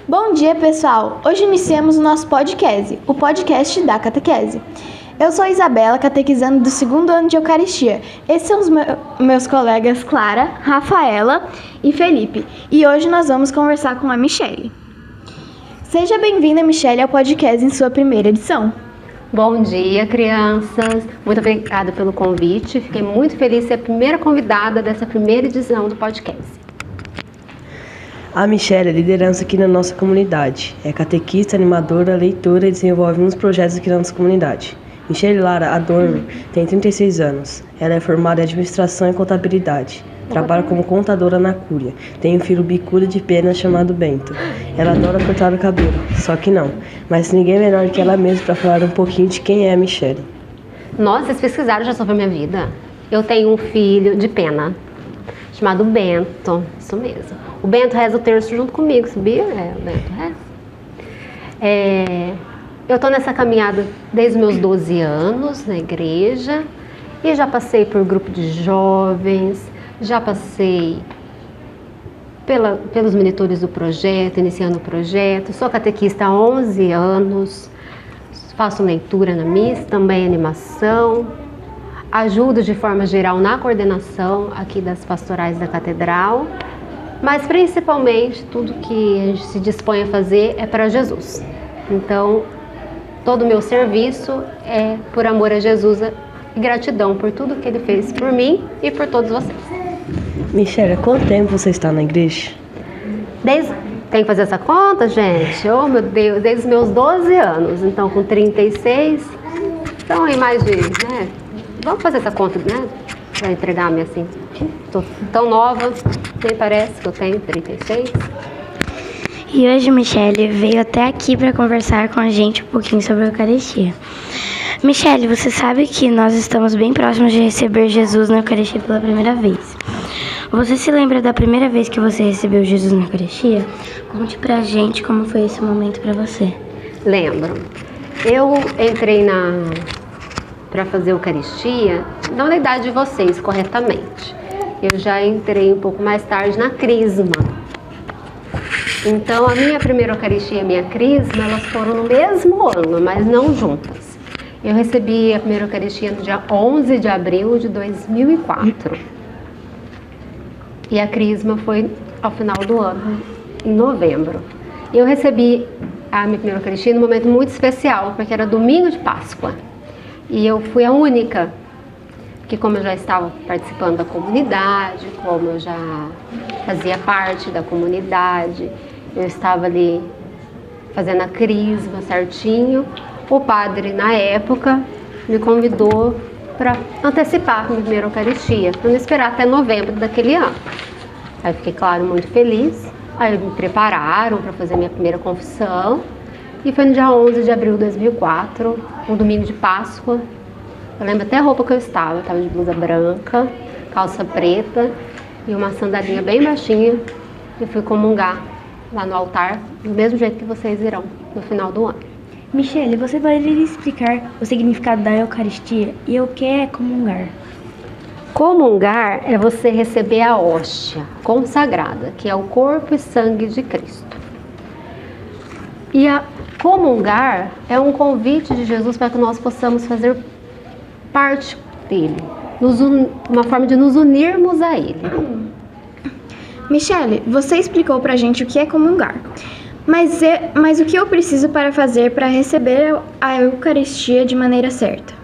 Bom dia, pessoal! Hoje iniciamos o nosso podcast, o podcast da catequese. Eu sou Isabela, catequizando do 2º ano de Eucaristia. Esses são os meus colegas Clara, Rafaela e Felipe. E hoje nós vamos conversar com a Michele. Seja bem-vinda, Michele, ao podcast em sua primeira edição. Bom dia, crianças! Muito obrigada pelo convite. Fiquei muito feliz de ser a primeira convidada dessa primeira edição do podcast. A Michele é liderança aqui na nossa comunidade. É catequista, animadora, leitora e desenvolve uns projetos aqui na nossa comunidade. Michele Lara Adorno tem 36 anos. Ela é formada em administração e contabilidade. Trabalha como contadora na Cúria. Tem um filho bicudo de pena chamado Bento. Ela adora cortar o cabelo, só que não. Mas ninguém é melhor que ela mesma para falar um pouquinho de quem é a Michele. Nossa, vocês pesquisaram já sobre a minha vida? Eu tenho um filho de pena, chamado Bento. Isso mesmo. O Bento reza o terço junto comigo, sabia? O Bento reza. Eu estou nessa caminhada desde os meus 12 anos na igreja. E já passei por grupo de jovens. Já passei pelos monitores do projeto, iniciando o projeto. Sou catequista há 11 anos. Faço leitura na missa, também animação. Ajudo de forma geral na coordenação aqui das pastorais da catedral. Mas principalmente tudo que a gente se dispõe a fazer é para Jesus. Então, todo o meu serviço é por amor a Jesus e gratidão por tudo que Ele fez por mim e por todos vocês. Michele, há quanto tempo você está na igreja? Tem que fazer essa conta, gente? Oh, meu Deus, desde os meus 12 anos. Então, com 36, então aí mais de, Vamos fazer essa conta, Para entregar-me assim. Estou tão nova, nem parece que eu tenho 36. E hoje Michele veio até aqui para conversar com a gente um pouquinho sobre a Eucaristia. Michele, você sabe que nós estamos bem próximos de receber Jesus na Eucaristia pela primeira vez. Você se lembra da primeira vez que você recebeu Jesus na Eucaristia? Conte pra gente como foi esse momento para você. Lembro. Eu entrei para fazer Eucaristia, não na idade de vocês, corretamente. Eu já entrei um pouco mais tarde na Crisma. Então, a minha primeira Eucaristia e a minha Crisma, elas foram no mesmo ano, mas não juntas. Eu recebi a primeira Eucaristia no dia 11 de abril de 2004. E a Crisma foi ao final do ano, em novembro. Eu recebi a minha primeira Eucaristia num momento muito especial, porque era domingo de Páscoa. E eu fui a única, que como eu já estava participando da comunidade, como eu já fazia parte da comunidade, eu estava ali fazendo a Crisma certinho, o padre na época me convidou para antecipar a minha primeira Eucaristia, para não esperar até novembro daquele ano. Aí eu fiquei, claro, muito feliz. Aí me prepararam para fazer minha primeira confissão. E foi no dia 11 de abril de 2004, um domingo de Páscoa. Eu lembro até a roupa que eu estava de blusa branca, calça preta e uma sandalinha bem baixinha. E fui comungar lá no altar, do mesmo jeito que vocês irão no final do ano. Michele, você poderia explicar o significado da Eucaristia e o que é comungar? Comungar é você receber a hóstia consagrada, que é o corpo e sangue de Cristo. E a comungar é um convite de Jesus para que nós possamos fazer parte dele, uma forma de nos unirmos a ele. Michele, você explicou pra gente o que é comungar. Mas o que eu preciso para fazer para receber a Eucaristia de maneira certa?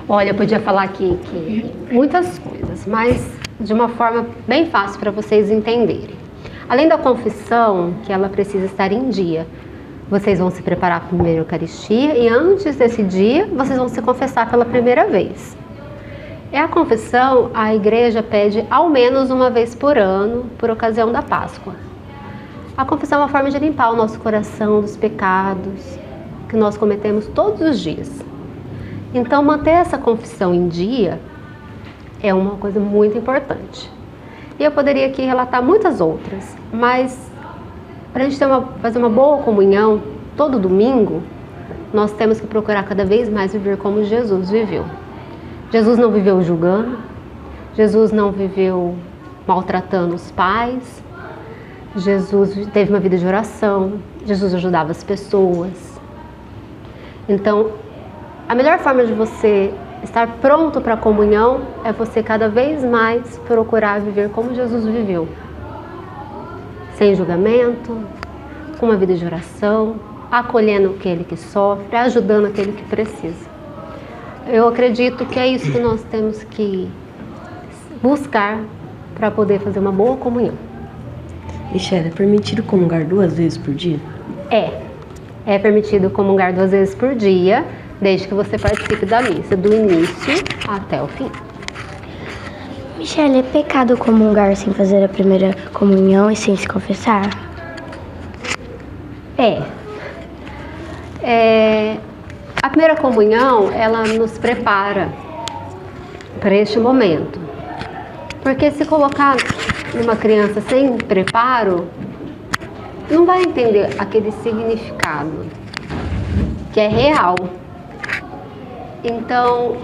Olha, eu podia falar aqui que muitas coisas, mas de uma forma bem fácil para vocês entenderem. Além da confissão, que ela precisa estar em dia, vocês vão se preparar para a primeira Eucaristia e antes desse dia, vocês vão se confessar pela primeira vez. A confissão, a igreja pede ao menos uma vez por ano, por ocasião da Páscoa. A confissão é uma forma de limpar o nosso coração dos pecados que nós cometemos todos os dias. Então, manter essa confissão em dia é uma coisa muito importante. E eu poderia aqui relatar muitas outras, mas para a gente fazer uma boa comunhão todo domingo, nós temos que procurar cada vez mais viver como Jesus viveu. Jesus não viveu julgando, Jesus não viveu maltratando os pais, Jesus teve uma vida de oração, Jesus ajudava as pessoas. Então, a melhor forma de você estar pronto para a comunhão é você cada vez mais procurar viver como Jesus viveu. Sem julgamento, com uma vida de oração, acolhendo aquele que sofre, ajudando aquele que precisa. Eu acredito que é isso que nós temos que buscar para poder fazer uma boa comunhão. Michele, é permitido comungar 2 vezes por dia? É permitido comungar 2 vezes por dia, desde que você participe da missa, do início até o fim. Michele, é pecado comungar sem fazer a primeira comunhão e sem se confessar? A primeira comunhão, ela nos prepara para este momento. Porque se colocar uma criança sem preparo, não vai entender aquele significado que é real. Então,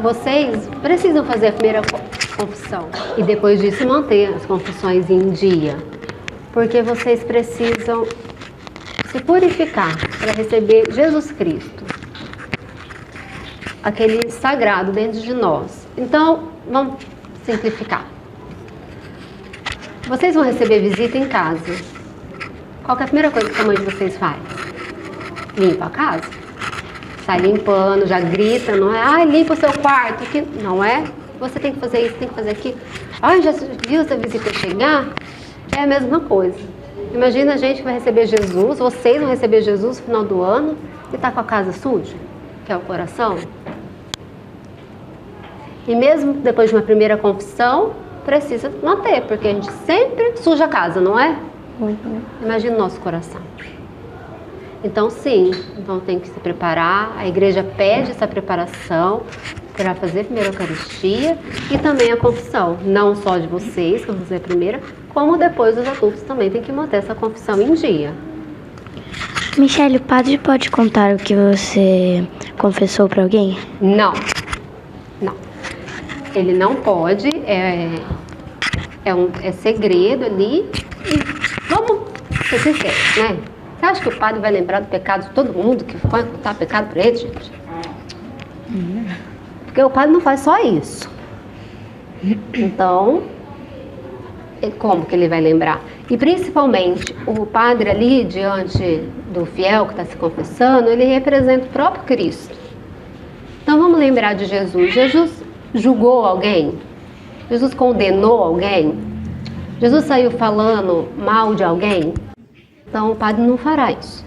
vocês precisam fazer a primeira confissão e depois disso manter as confissões em dia, porque vocês precisam se purificar para receber Jesus Cristo, aquele sagrado dentro de nós. Então, vamos simplificar. Vocês vão receber visita em casa. Qual que é a primeira coisa que a mãe de vocês faz? Limpa a casa. Sai limpando, já grita, não é? Ai, limpa o seu quarto. Que... Não é? Você tem que fazer isso, tem que fazer aquilo. Ai, já viu essa visita chegar? É a mesma coisa. Imagina a gente que vai receber Jesus, vocês vão receber Jesus no final do ano e tá com a casa suja, que é o coração. E mesmo depois de uma primeira confissão, precisa manter, porque a gente sempre suja a casa, não é? Imagina o nosso coração. Então sim, então tem que se preparar, a igreja pede essa preparação para fazer a primeira Eucaristia e também a confissão, não só de vocês, que vão fazer a primeira, como depois os adultos também tem que manter essa confissão em dia. Michele, o padre pode contar o que você confessou para alguém? Não. Ele não pode, é segredo ali. E vamos ser sinceros, né? Você acha que o padre vai lembrar do pecado de todo mundo que foi contar pecado para ele, gente? Porque o padre não faz só isso. Então, como que ele vai lembrar? E principalmente, o padre ali, diante do fiel que está se confessando, ele representa o próprio Cristo. Então vamos lembrar de Jesus. Jesus julgou alguém? Jesus condenou alguém? Jesus saiu falando mal de alguém? Então o padre não fará isso.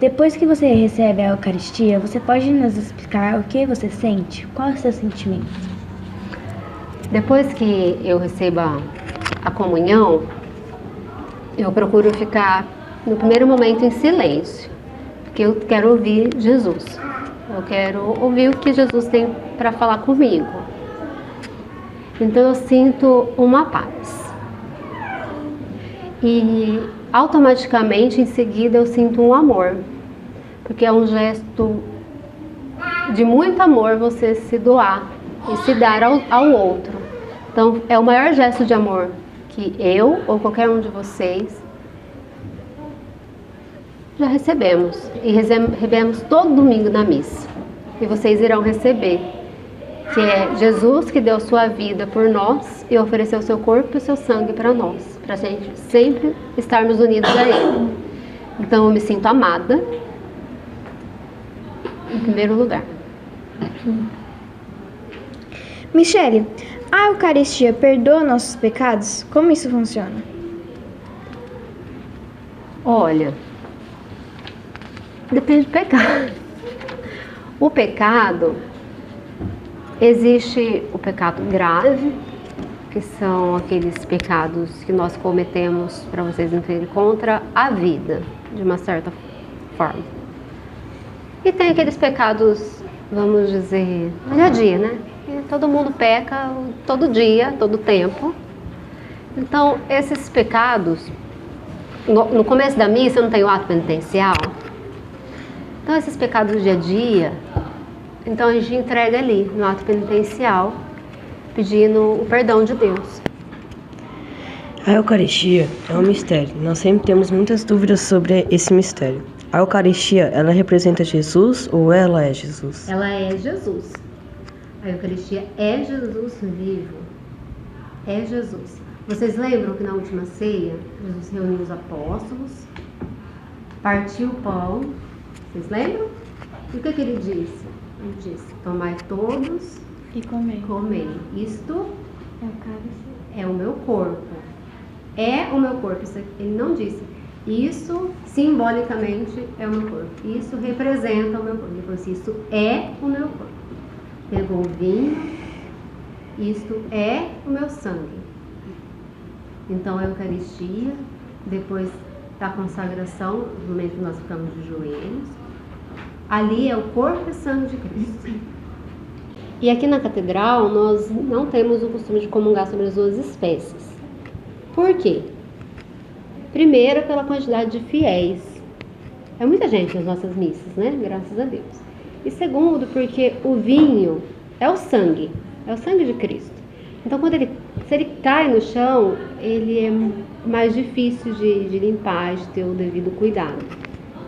Depois que você recebe a Eucaristia, você pode nos explicar o que você sente? Qual é o seu sentimento? Depois que eu recebo a comunhão, eu procuro ficar no primeiro momento em silêncio, porque eu quero ouvir Jesus. Eu quero ouvir o que Jesus tem para falar comigo. Então eu sinto uma paz. E automaticamente em seguida eu sinto um amor, porque é um gesto de muito amor você se doar e se dar ao outro. Então é o maior gesto de amor que eu ou qualquer um de vocês já recebemos. E recebemos todo domingo na missa. E vocês irão receber, que é Jesus que deu sua vida por nós e ofereceu o seu corpo e o seu sangue para nós, para a gente sempre estarmos unidos a Ele. Então eu me sinto amada, em primeiro lugar. Michele, a Eucaristia perdoa nossos pecados? Como isso funciona? Olha, depende do pecado. O pecado, existe o pecado grave, que são aqueles pecados que nós cometemos, para vocês entenderem, contra a vida, de uma certa forma. E tem aqueles pecados, vamos dizer, no dia a dia, né? E todo mundo peca todo dia, todo tempo. Então, esses pecados, no começo da missa não tem o ato penitencial. Então, esses pecados do dia a dia, então a gente entrega ali, no ato penitencial, pedindo o perdão de Deus. A Eucaristia é um mistério. Nós sempre temos muitas dúvidas sobre esse mistério. A Eucaristia, ela representa Jesus ou ela é Jesus? Ela é Jesus. A Eucaristia é Jesus vivo. É Jesus. Vocês lembram que na última ceia, Jesus reuniu os apóstolos, partiu o pão. Vocês lembram? E o que ele disse? Ele disse: tomai todos E comer. comei. Isto É o cálice. é o meu corpo. É o meu corpo. Isso, ele não disse. Isso simbolicamente é o meu corpo. Isso representa o meu corpo. Ele falou assim: isso é o meu corpo. Pegou o vinho. Isto é o meu sangue. Então a Eucaristia, depois da consagração, no momento que nós ficamos de joelhos, ali é o corpo e sangue de Cristo. E aqui na catedral nós não temos o costume de comungar sobre as duas espécies. Por quê? Primeiro, pela quantidade de fiéis. É muita gente nas nossas missas, né? Graças a Deus. E segundo, porque o vinho é o sangue de Cristo. Então, se ele cai no chão, ele é mais difícil de limpar, de ter o devido cuidado.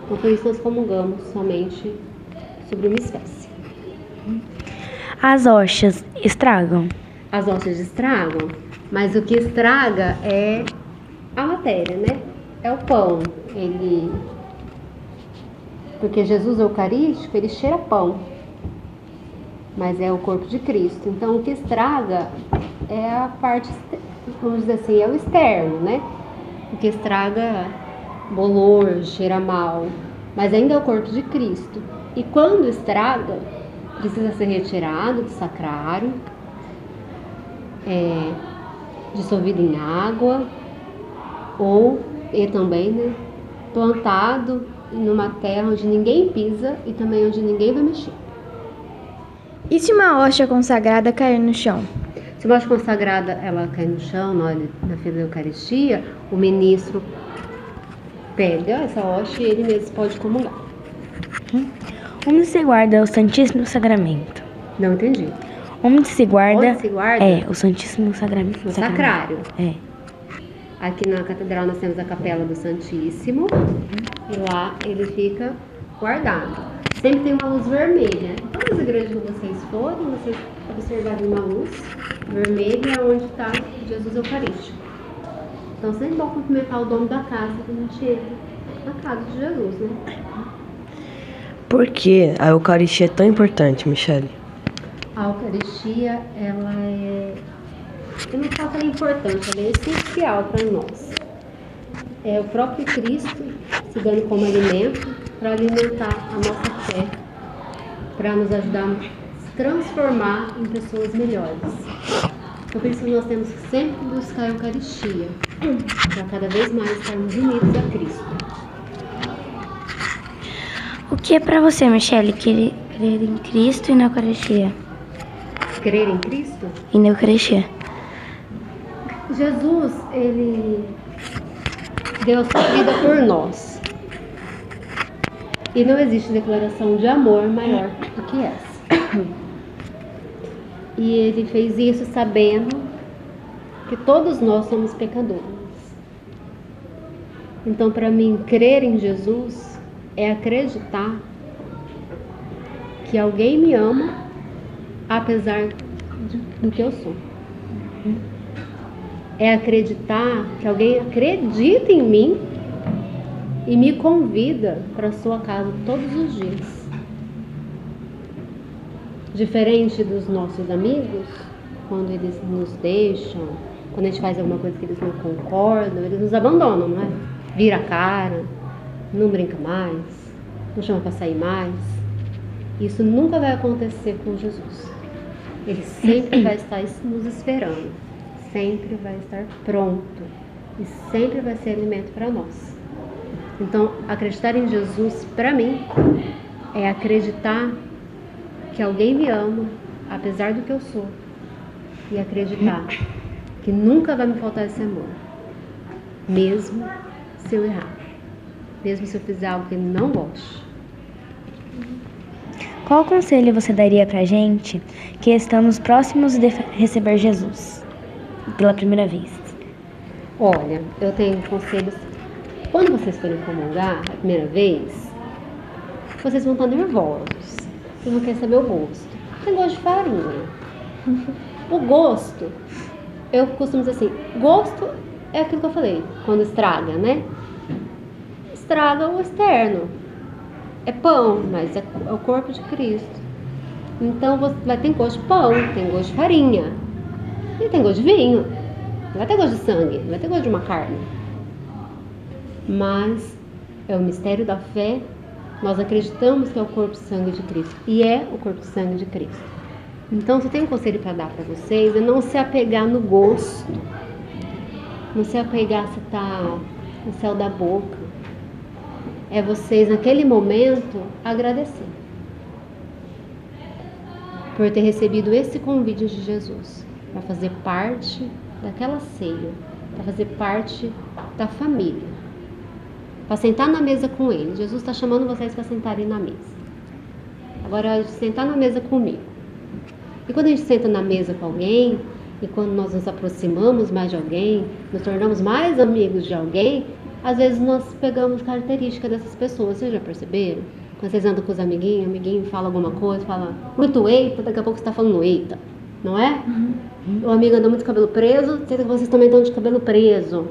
Então, por isso nós comungamos somente sobre uma espécie. As hóstias estragam? As hóstias estragam, mas o que estraga é a matéria, né? É o pão. Porque Jesus Eucarístico, ele cheira pão, mas é o corpo de Cristo. Então, o que estraga é a parte, vamos dizer assim, é o externo, né? O que estraga bolor, cheira mal, mas ainda é o corpo de Cristo. E quando estraga, precisa ser retirado do sacrário, dissolvido em água, e também, né, plantado numa terra onde ninguém pisa e também onde ninguém vai mexer. E se uma hóstia consagrada cair no chão? Se uma hóstia consagrada ela cair no chão na fila da Eucaristia, o ministro pega essa hóstia e ele mesmo pode comungar. Onde se guarda o Santíssimo Sacramento? Não entendi. Onde se guarda? Onde se guarda? É, o Santíssimo Sacramento. No sacrário. É. Aqui na catedral nós temos a Capela do Santíssimo e lá ele fica guardado. Sempre tem uma luz vermelha. Em todas as igrejas que vocês forem, vocês observarem uma luz vermelha onde está Jesus Eucarístico. Então sempre bom cumprimentar o dono da casa que a gente entra na casa de Jesus, né? Por que a Eucaristia é tão importante, Michele? A Eucaristia, ela é... Eu não falo que ela é importante, ela é essencial para nós. É o próprio Cristo se dando como alimento para alimentar a nossa fé, para nos ajudar a se transformar em pessoas melhores. Então, por isso nós temos que sempre buscar a Eucaristia, para cada vez mais estarmos unidos a Cristo. O que é para você, Michele, crer em Cristo e na Eucaristia? Crer em Cristo? E na Eucaristia? Jesus, ele deu a sua vida por nós. E não existe declaração de amor maior do que essa. E ele fez isso sabendo que todos nós somos pecadores. Então, para mim, crer em Jesus é acreditar que alguém me ama apesar do que eu sou. É acreditar que alguém acredita em mim e me convida para a sua casa todos os dias. Diferente dos nossos amigos, quando eles nos deixam, quando a gente faz alguma coisa que eles não concordam, eles nos abandonam, não é? Vira a cara, não brinca mais, não chama para sair mais. Isso nunca vai acontecer com Jesus. Ele sempre vai estar nos esperando, sempre vai estar pronto e sempre vai ser alimento para nós. Então, acreditar em Jesus, para mim, é acreditar que alguém me ama, apesar do que eu sou, e acreditar que nunca vai me faltar esse amor, mesmo se eu errar, mesmo se eu fizer algo que ele não goste. Qual conselho você daria pra gente que estamos próximos de receber Jesus pela primeira vez? Olha, eu tenho conselhos. Quando vocês forem comungar a primeira vez, vocês vão estar nervosos. Vocês vão querer saber o gosto. Tem gosto de farinha. O gosto, eu costumo dizer assim, gosto é aquilo que eu falei, quando estraga, né? Estraga o externo. É pão, mas é o corpo de Cristo. Então vai ter gosto de pão, tem gosto de farinha. E tem gosto de vinho. Não vai ter gosto de sangue, não vai ter gosto de uma carne. Mas é o mistério da fé. Nós acreditamos que é o corpo e sangue de Cristo. E é o corpo e sangue de Cristo. Então, se eu tenho um conselho para dar para vocês, é não se apegar no gosto. Não se apegar se está no céu da boca. É vocês, naquele momento, agradecer por ter recebido esse convite de Jesus, para fazer parte daquela ceia, para fazer parte da família, para sentar na mesa com Ele. Jesus está chamando vocês para sentarem na mesa. Agora, sentar na mesa comigo. E quando a gente senta na mesa com alguém, e quando nós nos aproximamos mais de alguém, nos tornamos mais amigos de alguém, às vezes nós pegamos características dessas pessoas. Vocês já perceberam? Quando vocês andam com os amiguinhos, o amiguinho fala alguma coisa, fala muito eita, daqui a pouco você está falando eita, não é? O amigo anda muito de cabelo preso, vocês também estão de cabelo preso.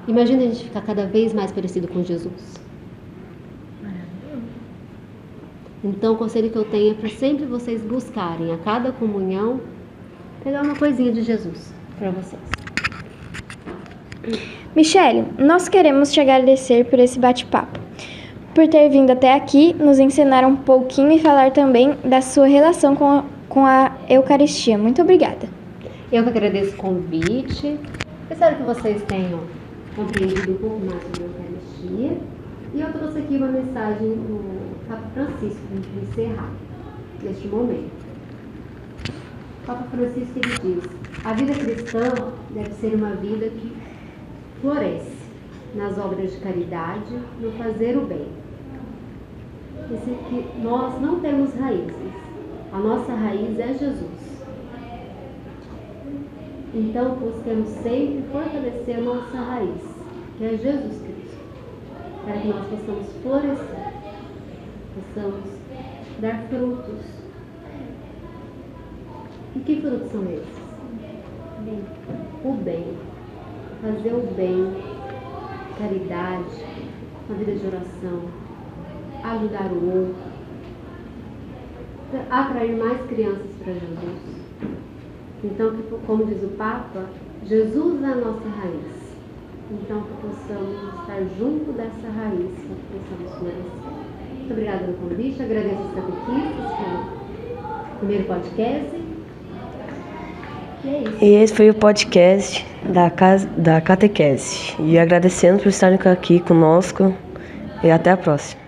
Imagina a gente ficar cada vez mais parecido com Jesus. Então o conselho que eu tenho é para sempre vocês buscarem a cada comunhão, pegar uma coisinha de Jesus para vocês. Michele, nós queremos te agradecer por esse bate-papo, por ter vindo até aqui, nos ensinar um pouquinho e falar também da sua relação com a Eucaristia. Muito obrigada. Eu que agradeço o convite. Espero que vocês tenham compreendido um pouco mais sobre a Eucaristia. E eu trouxe aqui uma mensagem do Papa Francisco, para encerrar neste momento. O Papa Francisco ele diz: a vida cristã deve ser uma vida que floresce nas obras de caridade, no fazer o bem. Esse que nós não temos raízes. A nossa raiz é Jesus. Então, busquemos sempre fortalecer a nossa raiz, que é Jesus Cristo, para que nós possamos florescer, possamos dar frutos. E que frutos são esses? O bem. Fazer o bem, caridade, uma vida de oração, ajudar o outro, atrair mais crianças para Jesus. Então, como diz o Papa, Jesus é a nossa raiz. Então, que possamos estar junto dessa raiz, que possamos florescer. Muito obrigada pelo convite, agradeço os catequistas pelo primeiro podcast. E é isso. E esse foi o podcast da Catequese. E agradecendo por estarem aqui conosco. E até a próxima.